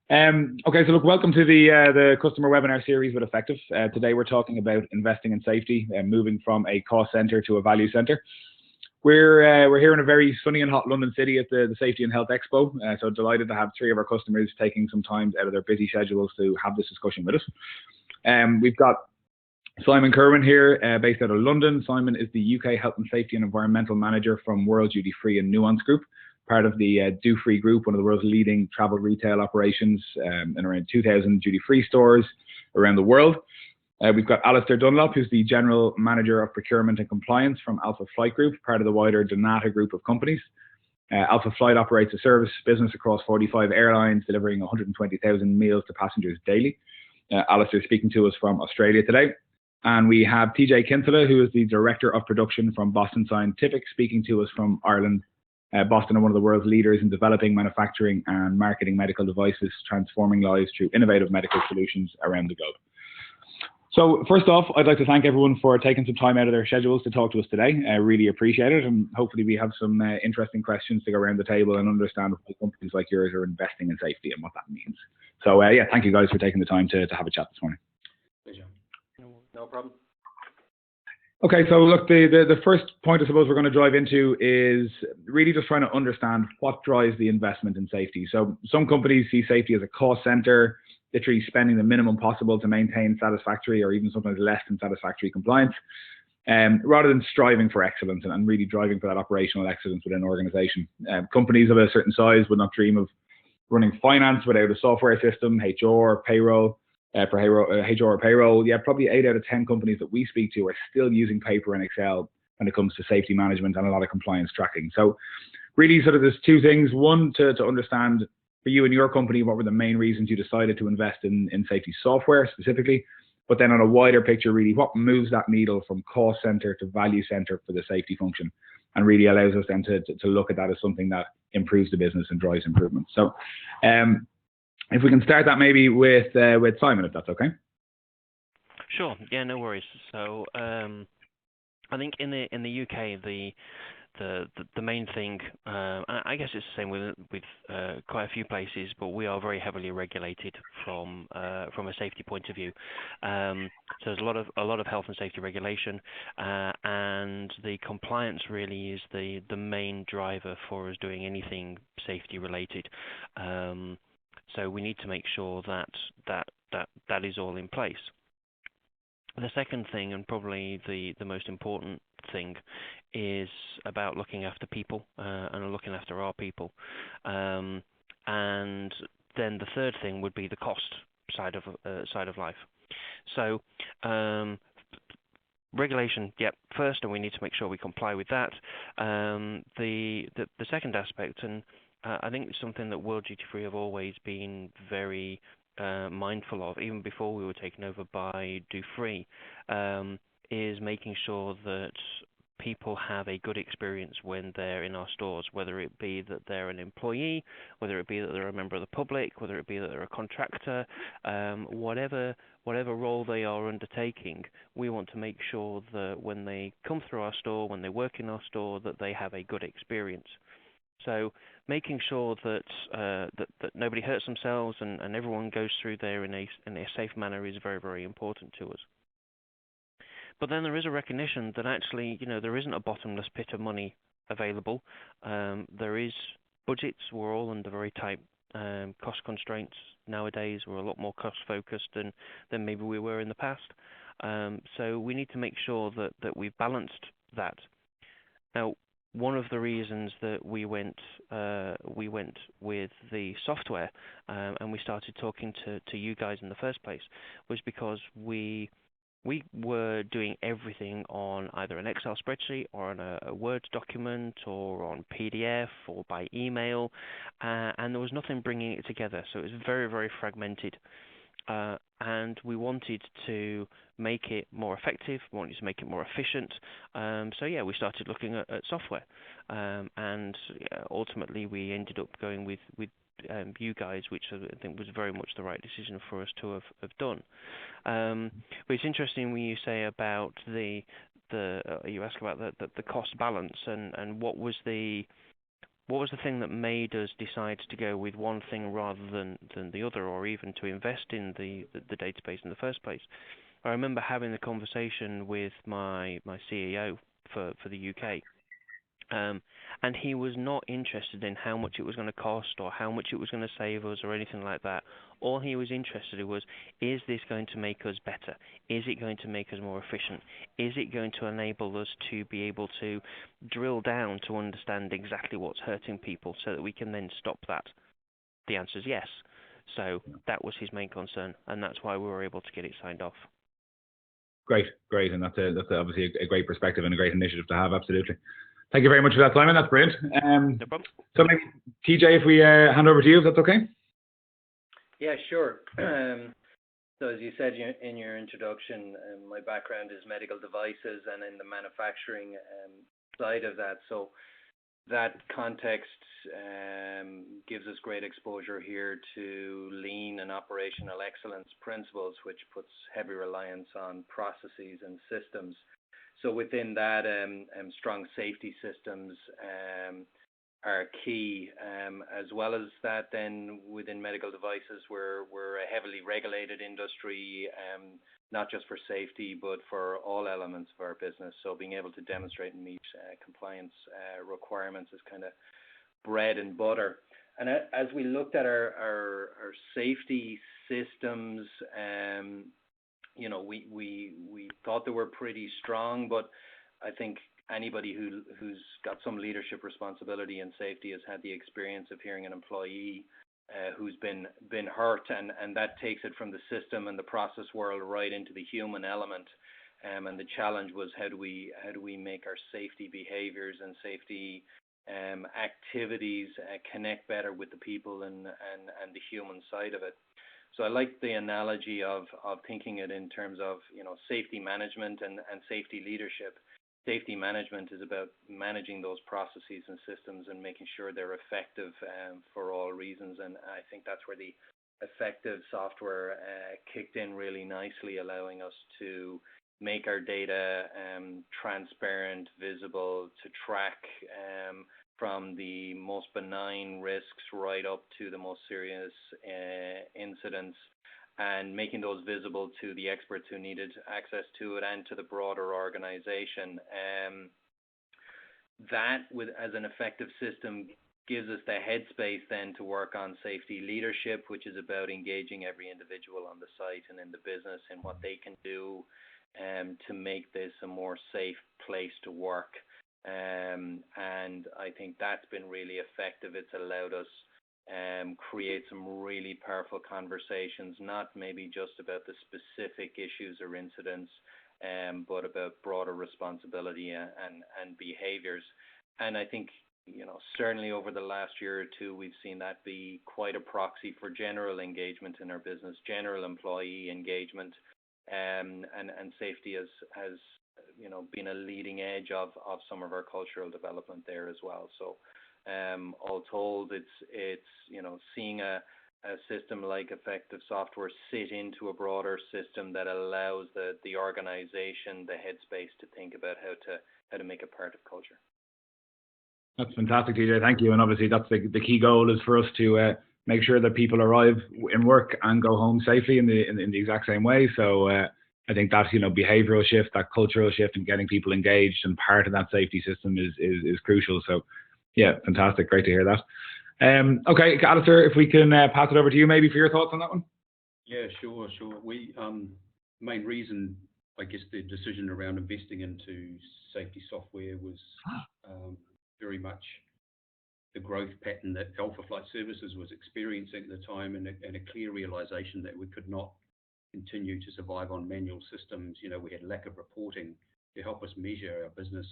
Okay, so look, welcome to the customer webinar series with Effective. Today we're talking about investing in safety and moving from a cost center to a value center. We're here in a very sunny and hot London city at the Safety and Health Expo. So delighted to have three of our customers taking some time out of their busy schedules to have this discussion with us. We've got Simon Kerwin here, based out of London. Simon is the UK Health and Safety and Environmental Manager from World Duty Free and Nuance Group, part of the Do Free Group, one of the world's leading travel retail operations, in around 2,000 duty-free stores around the world. We've got Alistair Dunlop, who's the General Manager of Procurement and Compliance from Alpha Flight Group, part of the wider Donata Group of companies. Alpha Flight operates a service business across 45 airlines, delivering 120,000 meals to passengers daily. Alistair is speaking to us from Australia today. And we have TJ Kinsella, who is the Director of Production from Boston Scientific, speaking to us from Ireland. Boston are one of the world's leaders in developing, manufacturing and marketing medical devices, transforming lives through innovative medical solutions around the globe. So first off, I'd like to thank everyone for taking some time out of their schedules to talk to us today. I really appreciate it, and hopefully we have some interesting questions to go around the table and understand why companies like yours are investing in safety and what that means. So yeah, thank you guys for taking the time to have a chat this morning. Pleasure. No problem. Okay, so look, the first point I suppose we're going to dive into is really just trying to understand what drives the investment in safety. So some companies see safety as a cost center, literally spending the minimum possible to maintain satisfactory or even sometimes less than satisfactory compliance, rather than striving for excellence and really driving for that operational excellence within an organization. Companies of a certain size would not dream of running finance without a software system, HR, payroll. For HR or payroll, yeah, probably 8 out of 10 companies that we speak to are still using paper and Excel when it comes to safety management and a lot of compliance tracking. So really sort of there's two things. One, to understand for you and your company, what were the main reasons you decided to invest in safety software specifically, but then on a wider picture, really what moves that needle from cost center to value center for the safety function and really allows us then to look at that as something that improves the business and drives improvement. So if we can start that maybe with Simon, if that's okay. Sure. Yeah, no worries. So I think in the UK the main thing, I guess it's the same with quite a few places, but we are very heavily regulated from a safety point of view. So there's a lot of health and safety regulation, and the compliance really is the main driver for us doing anything safety related. So we need to make sure that is all in place. The second thing, and probably the most important thing, is about looking after people and looking after our people. And then the third thing would be the cost side of life. So regulation, yep, first, and we need to make sure we comply with that. The second aspect, and I think it's something that World Duty Free have always been very mindful of, even before we were taken over by Do Free, is making sure that people have a good experience when they're in our stores, whether it be that they're an employee, whether it be that they're a member of the public, whether it be that they're a contractor, whatever role they are undertaking, we want to make sure that when they come through our store, when they work in our store, that they have a good experience. So making sure that that nobody hurts themselves and everyone goes through there in a safe manner is very, very important to us. But then there is a recognition that actually, there isn't a bottomless pit of money available. There is budgets. We're all under very tight cost constraints nowadays. We're a lot more cost focused than maybe we were in the past. So we need to make sure that we've balanced that. Now, one of the reasons that we went with the software and we started talking to you guys in the first place was because we were doing everything on either an Excel spreadsheet or on a Word document or on PDF or by email, and there was nothing bringing it together. So it was very, very fragmented. And we wanted to make it more effective, we wanted to make it more efficient. So yeah, we started looking at software, and ultimately we ended up going with you guys, which I think was very much the right decision for us to have done. But it's interesting when you say about you ask about the cost balance and what was the what was the thing that made us decide to go with one thing rather than the other, or even to invest in the database in the first place? I remember having a conversation with my CEO for the UK, and he was not interested in how much it was going to cost or how much it was going to save us or anything like that. All he was interested in was, is this going to make us better? Is it going to make us more efficient? Is it going to enable us to be able to drill down to understand exactly what's hurting people so that we can then stop that? The answer is yes. So that was his main concern, and that's why we were able to get it signed off. Great, and that's obviously a great perspective and a great initiative to have. Absolutely. Thank you very much for that, Simon. That's brilliant. No problem. So maybe TJ, if we hand over to you, if that's okay. Yeah, sure. So as you said in your introduction, my background is medical devices and in the manufacturing side of that. So that context gives us great exposure here to lean and operational excellence principles, which puts heavy reliance on processes and systems. So within that, strong safety systems are key, as well as that. Then within medical devices, we're a heavily regulated industry, not just for safety, but for all elements of our business. So being able to demonstrate and meet compliance requirements is kind of bread and butter. And as we looked at our safety systems, we thought they were pretty strong, but I think anybody who's got some leadership responsibility in safety has had the experience of hearing an employee who's been hurt, and that takes it from the system and the process world right into the human element. And the challenge was how do we make our safety behaviors and safety activities connect better with the people and the human side of it. So I like the analogy of thinking it in terms of safety management and safety leadership. Safety management is about managing those processes and systems and making sure they're effective for all reasons. And I think that's where the effective software kicked in really nicely, allowing us to make our data transparent, visible, to track from the most benign risks right up to the most serious incidents, and making those visible to the experts who needed access to it and to the broader organization. That, as an effective system, gives us the headspace then to work on safety leadership, which is about engaging every individual on the site and in the business and what they can do to make this a more safe place to work. And I think that's been really effective. It's allowed us create some really powerful conversations, not maybe just about the specific issues or incidents, but about broader responsibility and behaviors. And I think, certainly over the last year or two, we've seen that be quite a proxy for general engagement in our business, general employee engagement, and safety has been a leading edge of some of our cultural development there as well. So all told, it's seeing a system like effective software sit into a broader system that allows the organization the headspace to think about how to make it part of culture. That's fantastic, TJ. Thank you. And obviously, that's the key goal is for us to make sure that people arrive in work and go home safely in the exact same way. So I think that behavioural shift, that cultural shift, and getting people engaged and part of that safety system is crucial. So yeah, fantastic. Great to hear that. Okay, Alistair, if we can pass it over to you maybe for your thoughts on that one. Yeah, sure. We main reason, I guess, the decision around investing into safety software was very much the growth pattern that Alpha Flight Services was experiencing at the time, and a clear realization that we could not continue to survive on manual systems. We had lack of reporting to help us measure our business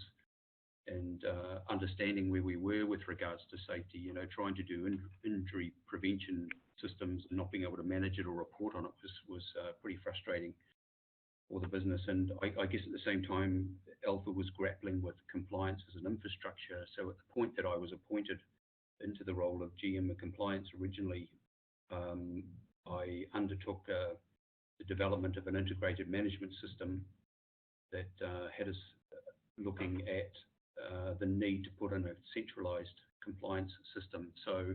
and understanding where we were with regards to safety. Trying to do injury prevention systems and not being able to manage it or report on it was pretty frustrating for the business. And I guess at the same time, Alpha was grappling with compliance as an infrastructure. So at the point that I was appointed into the role of GM of compliance originally, I undertook the development of an integrated management system that had us looking at the need to put in a centralized compliance system. So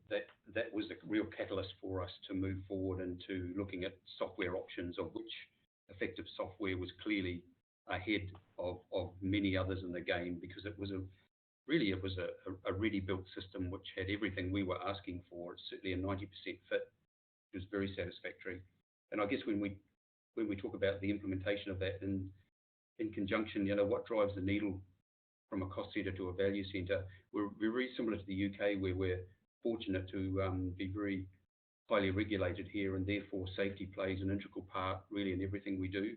that was the real catalyst for us to move forward into looking at software options, of which Effective Software was clearly ahead of many others in the game, because it was a ready-built system which had everything we were asking for. It's certainly a 90% fit. It was very satisfactory. And I guess when we talk about the implementation of that in conjunction, what drives the needle from a cost centre to a value centre, we're very similar to the UK, where we're fortunate to be very highly regulated here, and therefore safety plays an integral part really in everything we do.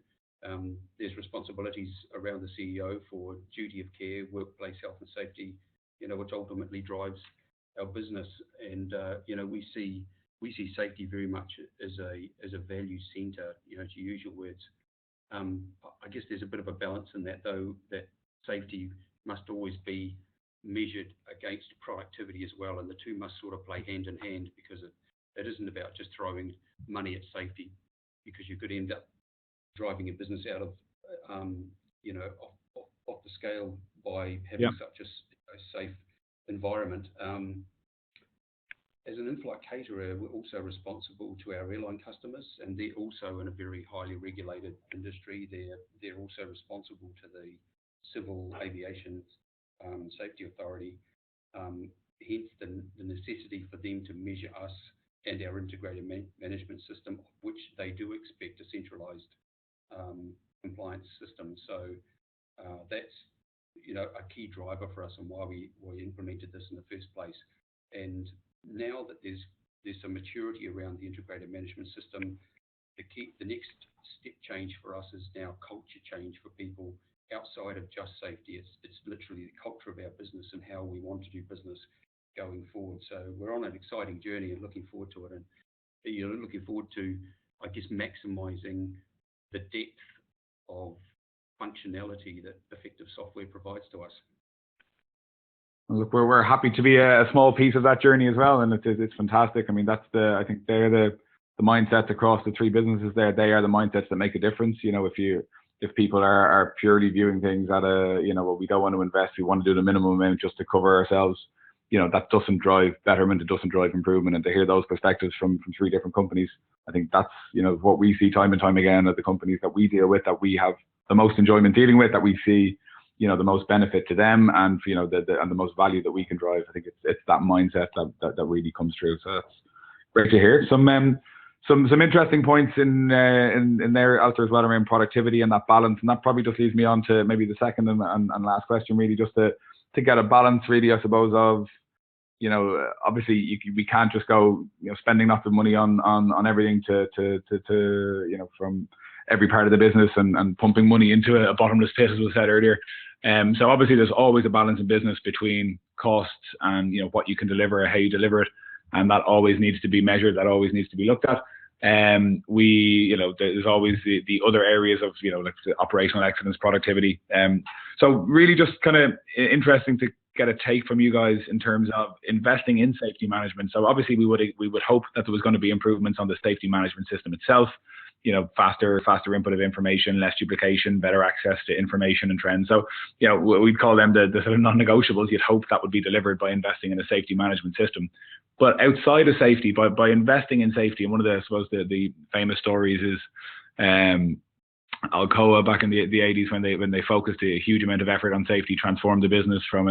There's responsibilities around the CEO for duty of care, workplace health and safety, which ultimately drives our business. And we see safety very much as a value centre, to use your words. I guess there's a bit of a balance in that, though, that safety must always be measured against productivity as well, and the two must sort of play hand in hand, because it isn't about just throwing money at safety, because you could end up driving a business out of off the scale by having such a safe environment. As an in-flight caterer, we're also responsible to our airline customers, and they're also in a very highly regulated industry. They're also responsible to the Civil Aviation Safety Authority. Hence the necessity for them to measure us and our integrated management system, which they do expect a centralised compliance system. So that's a key driver for us and why we implemented this in the first place. And now that there's some maturity around the integrated management system, the next step change for us is now culture change for people outside of just safety. It's literally the culture of our business and how we want to do business going forward. So we're on an exciting journey and looking forward to it. And looking forward to, I guess, maximising the depth of functionality that Effective Software provides to us. Look, we're happy to be a small piece of that journey as well, and it's fantastic. I mean, I think they're the mindsets across the three businesses there. They are the mindsets that make a difference. If people are purely viewing things at well, we don't want to invest, we want to do the minimum amount just to cover ourselves, that doesn't drive betterment, it doesn't drive improvement. And to hear those perspectives from three different companies, I think that's what we see time and time again at the companies that we deal with, that we have the most enjoyment dealing with, that we see the most benefit to them, and and the most value that we can drive. I think it's that mindset that really comes through. So that's great to hear. Some interesting points in there, Alistair, as well, around productivity and that balance. And that probably just leads me on to maybe the second and last question, really, just to get a balance, really, I suppose, of obviously we can't just go spending lots of money on everything to from every part of the business and pumping money into a bottomless pit, as was said earlier. So obviously there's always a balance in business between costs and what you can deliver, how you deliver it, and that always needs to be measured, that always needs to be looked at. There's always the other areas of like the operational excellence, productivity. So really just kind of interesting to get a take from you guys in terms of investing in safety management. So obviously we would hope that there was going to be improvements on the safety management system itself. Faster input of information, less duplication, better access to information and trends. So, we'd call them the sort of non-negotiables. You'd hope that would be delivered by investing in a safety management system. But outside of safety, by investing in safety, and one of the, I suppose, the famous stories is Alcoa back in the 80s when they focused a huge amount of effort on safety, transformed the business from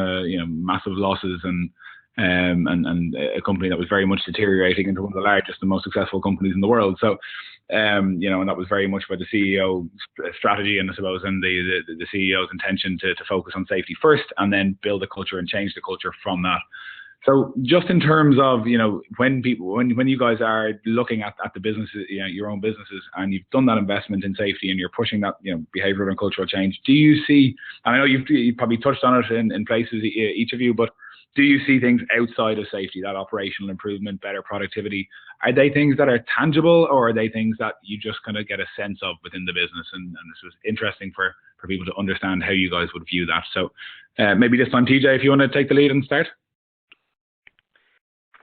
massive losses and a company that was very much deteriorating into one of the largest and most successful companies in the world. So, and that was very much by the CEO strategy, and I suppose, and the CEO's intention to focus on safety first, and then build a culture and change the culture from that. So, just in terms of when you guys are looking at the businesses, your own businesses, and you've done that investment in safety, and you're pushing that behavioural and cultural change, do you see? And I know you've probably touched on it in places, each of you, but do you see things outside of safety, that operational improvement, better productivity? Are they things that are tangible, or are they things that you just kind of get a sense of within the business? And this was interesting for people to understand how you guys would view that. So maybe this time, TJ, if you want to take the lead and start.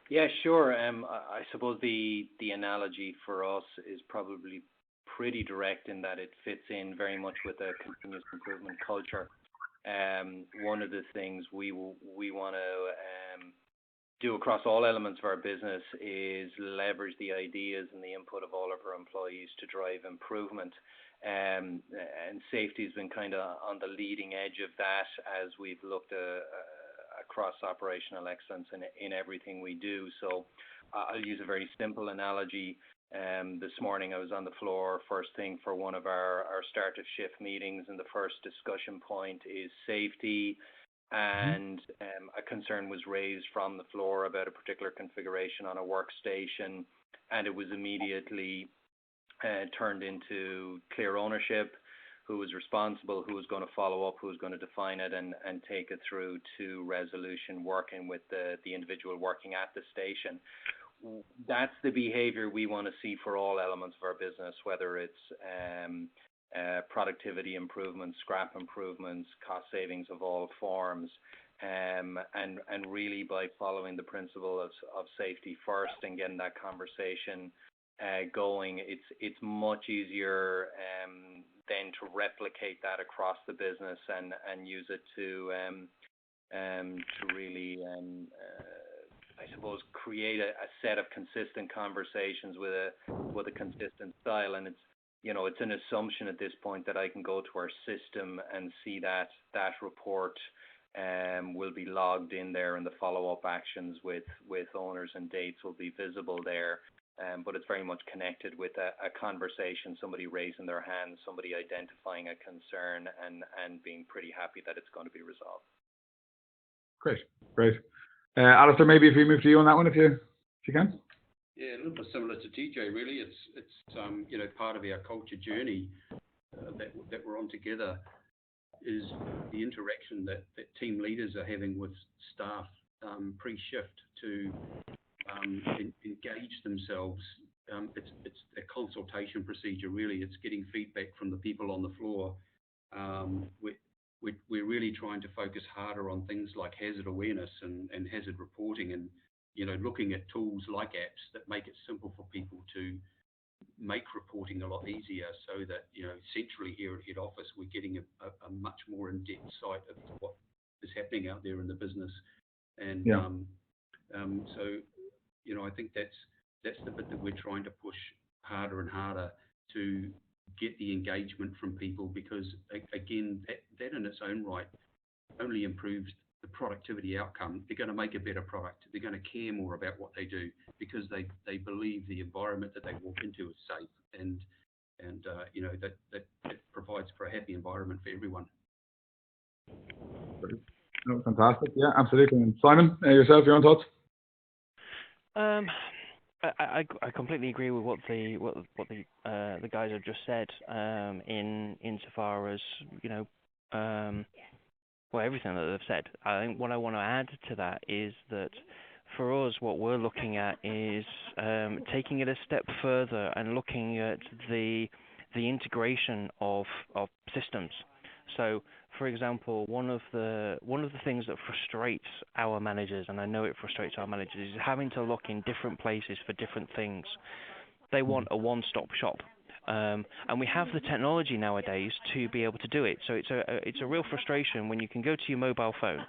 Yeah, sure. I suppose the analogy for us is probably pretty direct in that it fits in very much with a continuous improvement culture. one of the things we want to do across all elements of our business is leverage the ideas and the input of all of our employees to drive improvement. And safety has been kind of on the leading edge of that as we've looked across operational excellence in everything we do. So I'll use a very simple analogy. This morning I was on the floor first thing for one of our start of shift meetings, and the first discussion point is safety. And a concern was raised from the floor about a particular configuration on a workstation, and it was immediately turned into clear ownership, who was responsible, who was going to follow up, who was going to define it and take it through to resolution, working with the individual working at the station. That's the behavior we want to see for all elements of our business, whether it's productivity improvements, scrap improvements, cost savings of all forms, and really by following the principle of safety first and getting that conversation going, it's much easier then to replicate that across the business and use it to really I suppose create a set of consistent conversations with a consistent style. And it's an assumption at this point that I can go to our system and see that report will be logged in there, and the follow-up actions with owners and dates will be visible there. But it's very much connected with a conversation, somebody raising their hand, somebody identifying a concern and being pretty happy that it's going to be resolved. Great. Alistair, maybe if we move to you on that one, if you can. Yeah, a little bit similar to TJ, really. It's part of our culture journey that we're on together is the interaction that team leaders are having with staff pre-shift to engage themselves. It's a consultation procedure, really. It's getting feedback from the people on the floor. We're really trying to focus harder on things like hazard awareness and hazard reporting, and looking at tools like apps that make it simple for people to make reporting a lot easier, so that centrally here at head office we're getting a much more in-depth sight of what is happening out there in the business. And so I think that's the bit that we're trying to push harder and harder to get the engagement from people, because again that in its own right only improves the productivity outcome. They're going to make a better product. They're going to care more about what they do because they believe the environment that they walk into is safe, and that provides for a happy environment for everyone. No, fantastic. Yeah, absolutely. And Simon, yourself, your own thoughts? I completely agree with what the guys have just said. Insofar as everything that they've said. I think what I want to add to that is that for us, what we're looking at is taking it a step further and looking at the integration of systems. So, for example, one of the things that frustrates our managers, and I know it frustrates our managers, is having to look in different places for different things. They want a one-stop shop. And we have the technology nowadays to be able to do it. So it's a real frustration when you can go to your mobile phone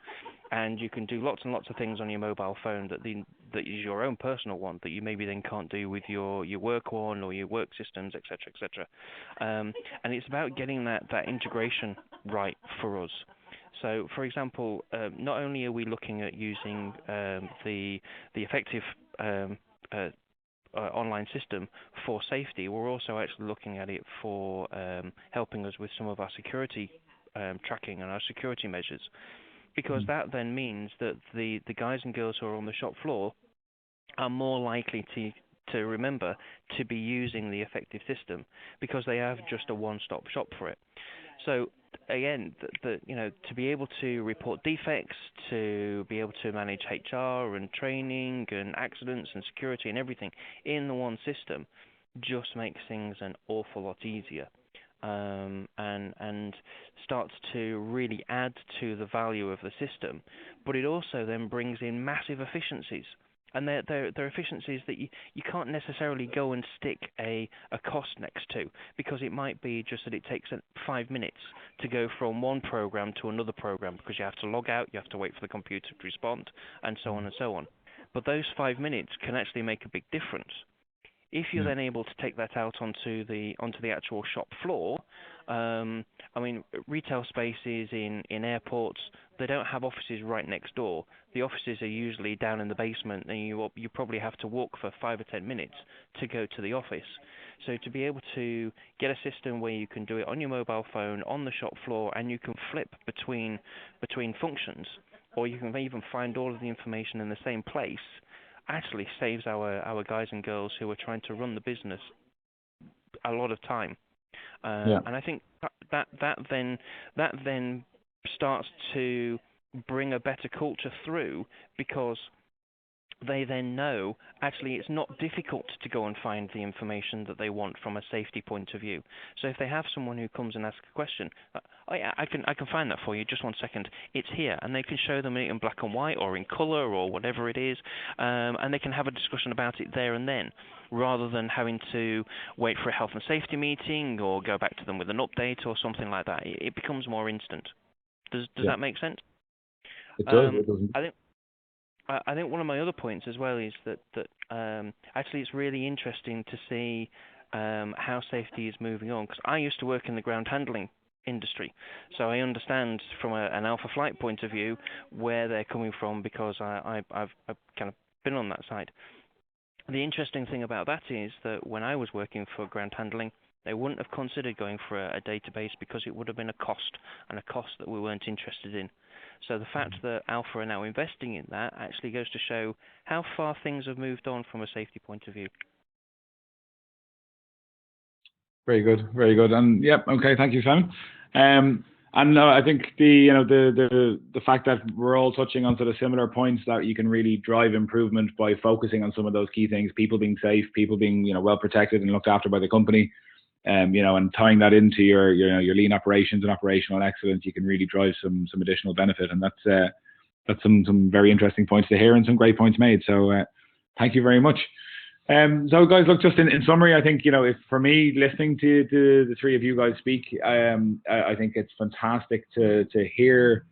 and you can do lots and lots of things on your mobile phone that is your own personal one that you maybe then can't do with your work one or your work systems, etc. And it's about getting that integration right for us. So, for example, not only are we looking at using the effective online system for safety, we're also actually looking at it for helping us with some of our security tracking and our security measures, because that then means that the guys and girls who are on the shop floor are more likely to remember to be using the effective system because they have just a one-stop shop for it. So again, to be able to report defects, to be able to manage HR and training and accidents and security and everything in the one system just makes things an awful lot easier, and starts to really add to the value of the system. But it also then brings in massive efficiencies. And they're efficiencies that you can't necessarily go and stick a cost next to, because it might be just that it takes 5 minutes to go from one program to another program, because you have to log out, you have to wait for the computer to respond, and so on and so on. But those 5 minutes can actually make a big difference. If you're then able to take that out onto the actual shop floor, I mean, retail spaces in airports, they don't have offices right next door. The offices are usually down in the basement, and you probably have to walk for 5 or 10 minutes to go to the office. So to be able to get a system where you can do it on your mobile phone, on the shop floor, and you can flip between functions, or you can even find all of the information in the same place, actually saves our guys and girls who are trying to run the business a lot of time. And I think that then starts to bring a better culture through, because they then know actually it's not difficult to go and find the information that they want from a safety point of view. So if they have someone who comes and asks a question, I can find that for you, just 1 second, it's here, and they can show them it in black and white or in colour or whatever it is, and they can have a discussion about it there and then, rather than having to wait for a health and safety meeting or go back to them with an update or something like that. It becomes more instant. Does that make sense? It does. It does. I think one of my other points as well is that actually it's really interesting to see how safety is moving on, because I used to work in the ground handling industry, so I understand from an Alpha Flight point of view where they're coming from, because I've kind of been on that side. The interesting thing about that is that when I was working for ground handling, they wouldn't have considered going for a database, because it would have been a cost that we weren't interested in. So the fact that Alpha are now investing in that actually goes to show how far things have moved on from a safety point of view. Very good, very good. And okay, thank you, Simon. And I think the fact that we're all touching on sort of similar points, that you can really drive improvement by focusing on some of those key things: people being safe, people being well protected and looked after by the company. And tying that into your lean operations and operational excellence, you can really drive some additional benefit. And that's some very interesting points to hear, and some great points made. So thank you very much. So guys, look, just in summary, I think if for me, listening to the three of you guys speak, I think it's fantastic to hear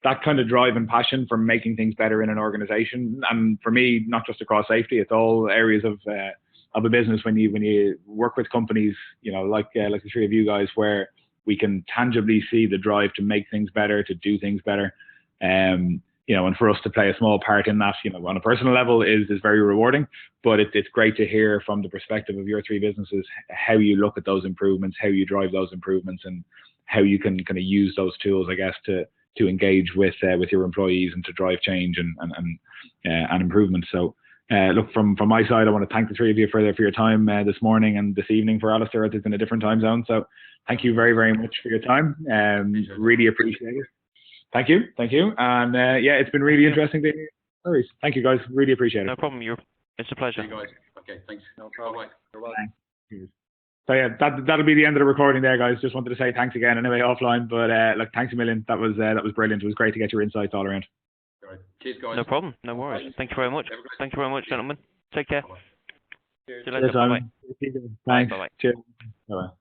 that kind of drive and passion for making things better in an organization. And for me, not just across safety, it's all areas of a business. When you work with companies, like the three of you guys, where we can tangibly see the drive to make things better, to do things better, and for us to play a small part in that, on a personal level, is very rewarding. But it's great to hear from the perspective of your three businesses how you look at those improvements, how you drive those improvements, and how you can kind of use those tools, I guess, to engage with your employees and to drive change and improvement. So. Look, from my side, I want to thank the three of you for your time this morning and this evening. For Alistair, it's in a different time zone. So thank you very, very much for your time. Really appreciate it. Thank you. And it's been really interesting to hear. Sorry. Thank you, guys. Really appreciate it. No problem. It's a pleasure. See you guys. Okay, thanks. No problem. You're welcome. Thanks. So that'll be the end of the recording there, guys. Just wanted to say thanks again anyway offline. But look, thanks a million. That was brilliant. It was great to get your insights all around. Right. Cheers, guys. No problem. No worries. Thank you very much. Thank you very much, gentlemen. Take care. Bye-bye. See you later. Bye-bye. Thanks. Bye-bye. Cheers. Bye-bye.